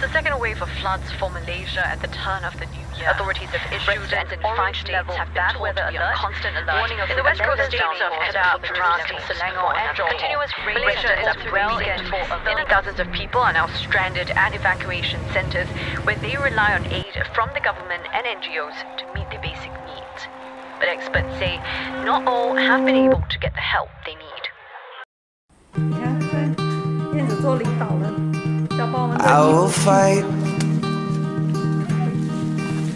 It's the second wave of floods for Malaysia at the turn of the new year. Authorities have issued Residents in 5 states have bad weather alert, constant alert. warning of In the west coast states states of Kedah, Perak, Selangor, and Johor. Continuous rain Malaysia is well into and thousands of people are now stranded at evacuation centers where they rely on aid from the government and NGOs to meet their basic needs. But experts say not all have been able to get the help they need. 你看，这燕子做领导了，小宝们 I will fight.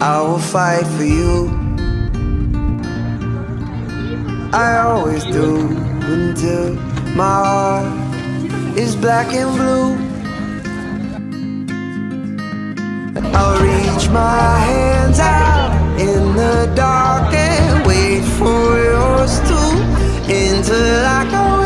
I will fight for you. I always do until my heart is black and blue. I'll reach my hands out in the dark and wait for yours to until I can